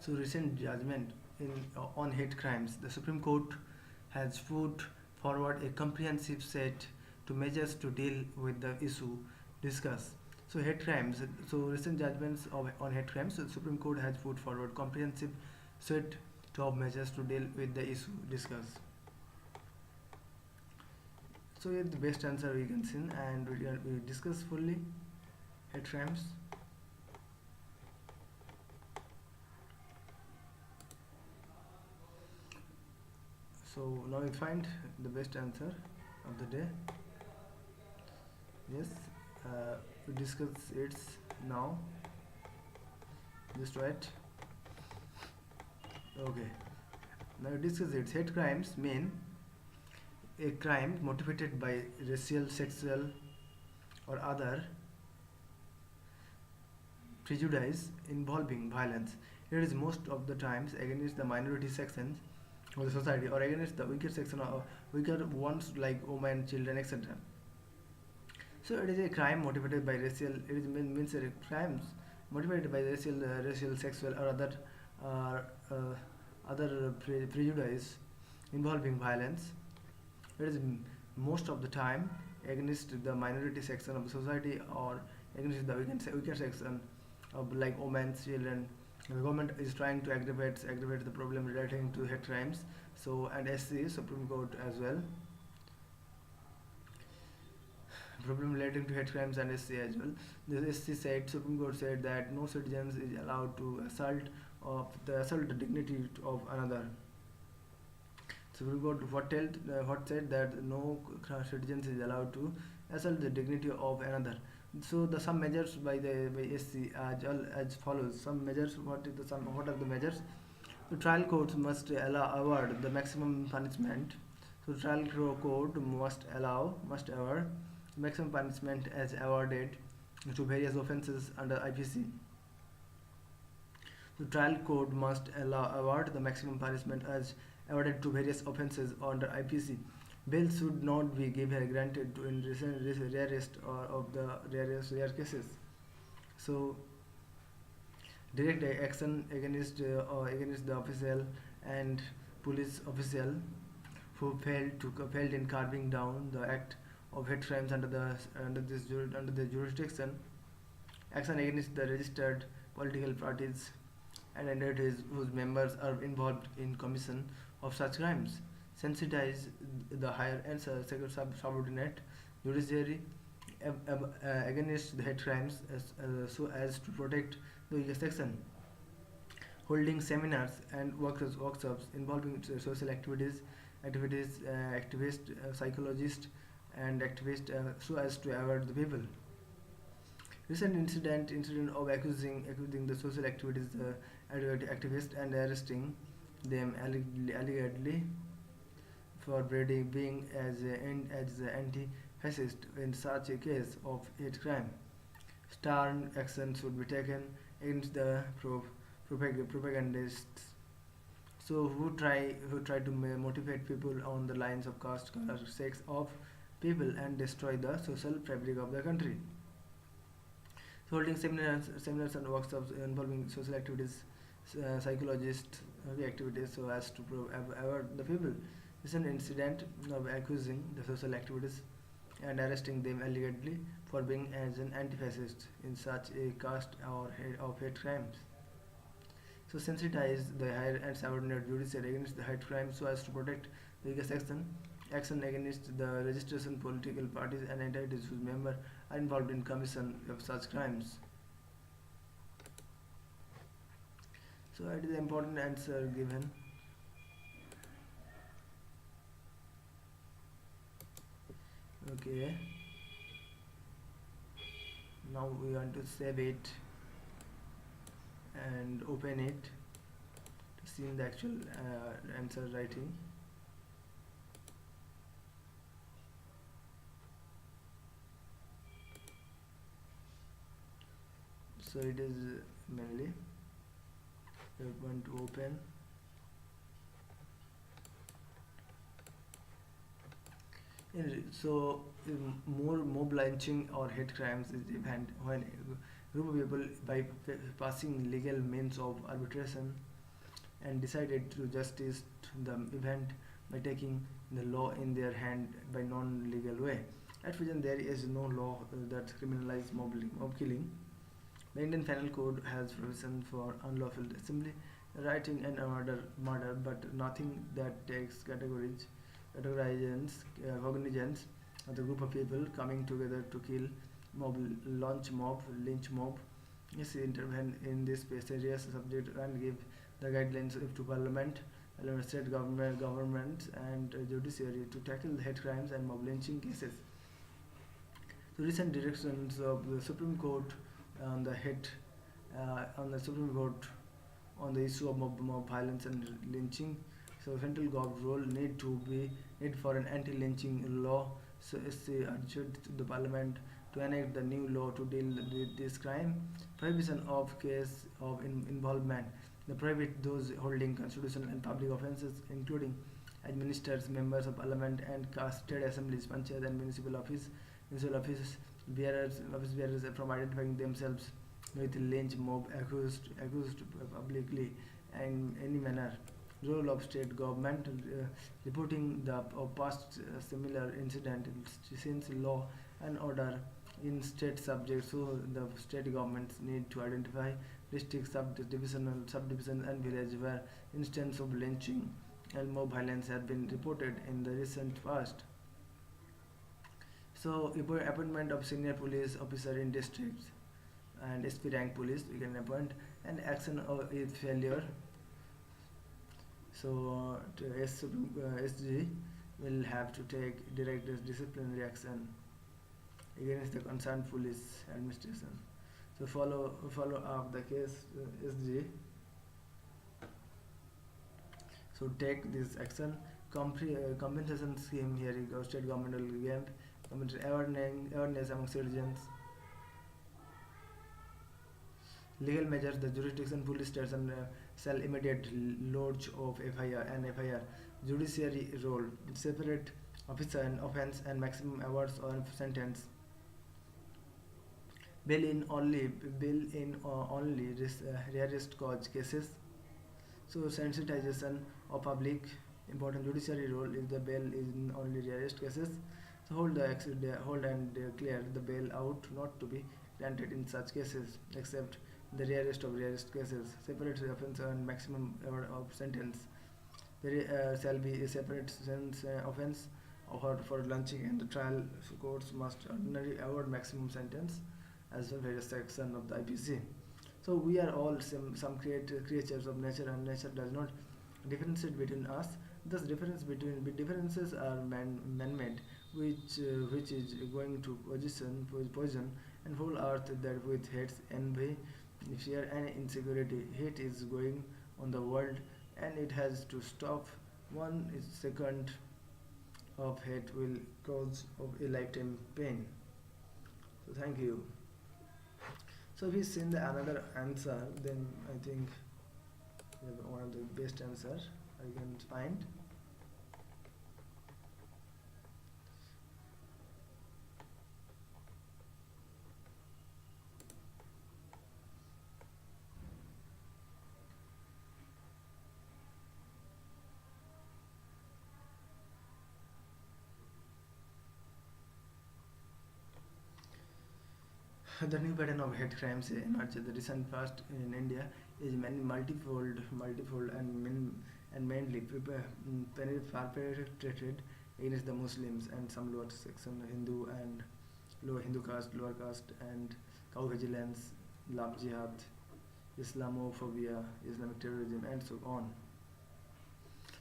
So recent judgment in on hate crimes, the Supreme Court has put forward a comprehensive set to measures to deal with the issue discussed. So hate crimes. So recent judgments on hate crimes, the Supreme Court has put forward comprehensive set of measures to deal with the issue discussed. So here the best answer we can see, and we discuss fully hate crimes. So now we find the best answer of the day. Yes, we discuss it now. Just wait. Okay. Now we discuss it. Hate crimes mean a crime motivated by racial, sexual, or other prejudice involving violence. It is most of the times against the minority sections of the society or against the weaker section or weaker ones like women, children, etc. So it is a crime motivated by racial. It is means crimes motivated by racial, sexual, or uh, other prejudice involving violence. It is most of the time against the minority section of the society or against the weaker section of like women, children. The government is trying to aggravate the problem relating to hate crimes. So and SC Supreme Court as well. Problem relating to hate crimes and SC as well. The SC said Supreme Court said that no citizens is allowed to assault the dignity of another. Supreme Court what said that no citizens is allowed to assault the dignity of another. So the some measures by SC as follows. Some measures. What are the measures? The trial courts must award the maximum punishment. So trial court must award maximum punishment as awarded to various offences under IPC. The trial court must award the maximum punishment as awarded to various offences under IPC. Bail should not be granted to in rarest or of the rare cases. So direct action against the official and police official who failed in carving down the act of hate crimes under the jurisdiction. Action against the registered political parties and entities whose members are involved in commission of such crimes. Sensitize the higher and subordinate judiciary against the hate crimes so as to protect the weaker section. Holding seminars and workshops involving social activists, psychologists, and activists so as to aware the people. Recent incident of accusing the social activists and arresting them allegedly for being as anti-fascist in such a case of hate crime. Stern action should be taken against the propagandists. So who try to motivate people on the lines of caste, color, sex of people and destroy the social fabric of the country. So holding seminars and workshops involving social activities, psychologists, activities so as to aware the people. This is an incident of accusing the social activities and arresting them allegedly for being as an anti-fascist in such a caste or of hate crimes. So sensitize the higher and subordinate judiciary against the hate crimes so as to protect the weaker section. Action against the registration political parties and entities whose members are involved in commission of such crimes. So it is an important answer given. Okay. Now we want to save it and open it to see the actual answer writing. So it is mainly we are going to open. So more mob lynching or hate crimes is event when a group of people by passing legal means of arbitration and decided to justice the event by taking the law in their hand by non-legal way. At present, there is no law that criminalizes mob killing. The Indian Penal Code has provision for unlawful assembly, rioting, and murder, but nothing that takes categorizes cognizance of the group of people coming together to kill, mob, launch mob, lynch mob. Yes, intervene in this serious subject and give the guidelines to Parliament, state governments, and judiciary to tackle the hate crimes and mob lynching cases. The recent directions of the Supreme Court on the hate on the Supreme Court on the issue of mob violence and lynching. So central government role need for an anti-lynching law. So it's urged to the parliament to enact the new law to deal with this crime. Prohibition of case of involvement. The prohibit those holding constitutional and public offences, including administrators, members of parliament, and state assemblies, panchayat, and municipal office bearers from identifying themselves with lynch mob accused publicly and any manner. Role of state government reporting the past similar incident since law and order in state subjects, so the state governments need to identify district subdivision and village where instances of lynching and mob violence have been reported in the recent past. So appointment of senior police officer in districts and SP rank police we can appoint, and action if failure. So SG will have to take direct disciplinary action against the concerned police administration. So follow up the case SG. So take this action. Compensation scheme, here you go. State government will give awareness among citizens. Legal measures: the jurisdiction police station shall immediate lodge of FIR. Judiciary role: separate officer and offence and maximum hours or sentence. Bail in only rarest cause cases. So sensitization of public. Important judiciary role is the bail is in only rarest cases. So hold and clear the bail out not to be granted in such cases except the rarest of rarest cases. Separate offence and maximum of sentence. There shall be a separate offence for lynching, and the trial courts must ordinarily award maximum sentence as per various section of the IPC. So we are all some creatures of nature, and nature does not differentiate between us. Thus, differences are man-made, which is going to poison and whole earth that with hates, envy, fear, and insecurity. Hate is going on the world, and it has to stop. 1 second of hate will cause of a lifetime pain. So thank you. So if we send the another answer, then I think we have one of the best answer I can find. The new pattern of hate crimes emerged in the recent past in India is multifold and mainly perpetrated against the Muslims and some lower section Hindu and lower caste, and cow vigilance, love jihad, Islamophobia, Islamic terrorism, and so on.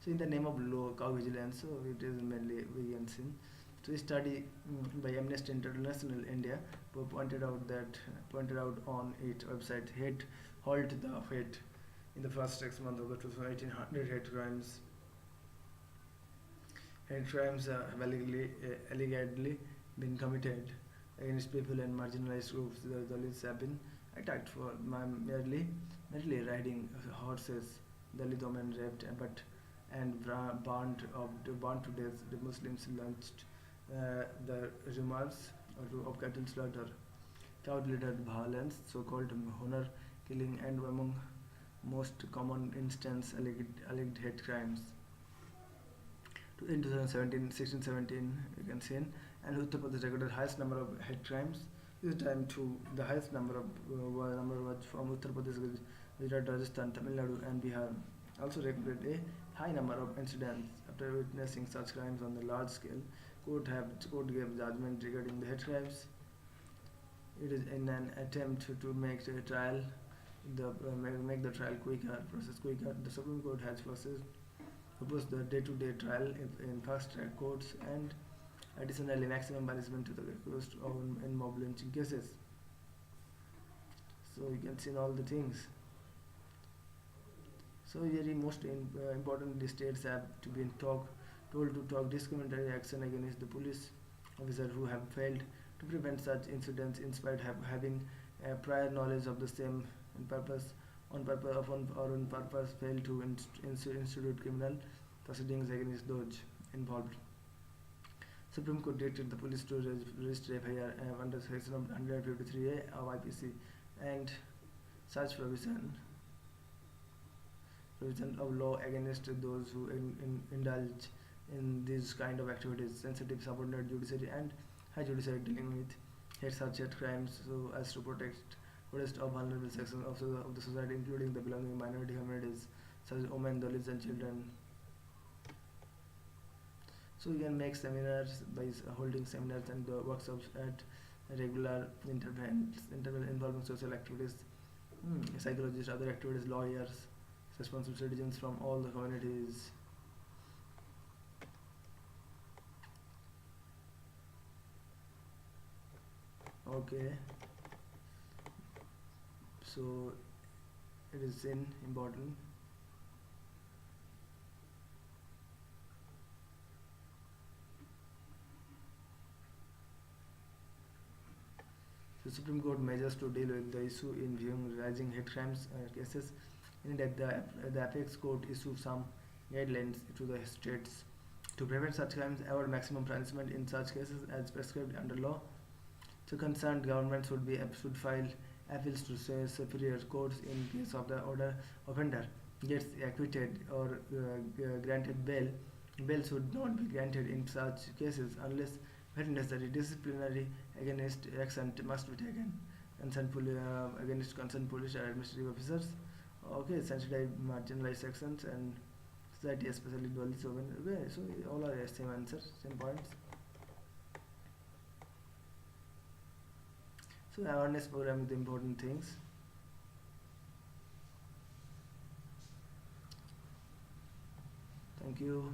So in the name of law, cow vigilance, so it is mainly we can see. So a study by Amnesty International India pointed out on its website hate halt the hate in the first 6 months of the 1800 hate crimes. Hate crimes have allegedly been committed against people and marginalized groups. The Dalits have been attacked for merely riding horses. Dalit women raped and burned to death. The Muslims launched the rumors of cattle slaughter, cow-related violence, so-called honor killing, and among most common instance alleged hate crimes. In 2017, 16-17, you can see, and Uttar Pradesh recorded highest number of hate crimes. This time too, the highest number was from Uttar Pradesh, Gujarat, Rajasthan, Tamil Nadu, and Bihar. Also recorded a high number of incidents. After witnessing such crimes on the large scale, court gave judgment regarding the hate crimes. It is in an attempt to make the trial make the trial quicker, process quicker. The Supreme Court has proposed the day-to-day trial in fast-track courts and additionally maximum punishment to the accused in mob lynching cases. So you can see all the things. So very important, the states have to be told to talk discriminatory action against the police officers who have failed to prevent such incidents in spite of having prior knowledge of the same and purpose on purpose fail to institute criminal proceedings against those involved. Supreme Court directed the police to register FIR under section 153A of IPC and such provision of law against those who indulge in these kind of activities. Sensitive subordinate judiciary and high judiciary dealing with hate crimes so as to protest of vulnerable sections of the society, including the belonging minority communities such as women, Dalits, and children. So you can make seminars by holding seminars and workshops at regular interval involving social activities, psychologists, other activities, lawyers, responsible citizens from all the communities. Okay, so it is important. The Supreme Court measures to deal with the issue in viewing rising hate crimes cases. In that, the apex court issued some guidelines to the states to prevent such crimes, award maximum punishment in such cases as prescribed under law. So concerned governments should file appeals to superior courts in case of the offender gets acquitted or granted bail. Bail should not be granted in such cases unless very necessary. Disciplinary against action must be taken against concerned police or administrative officers. Okay, sensitized marginalized sections and society, especially Dalits. Okay, so all are same answers, same points. So awareness program is the important things. Thank you.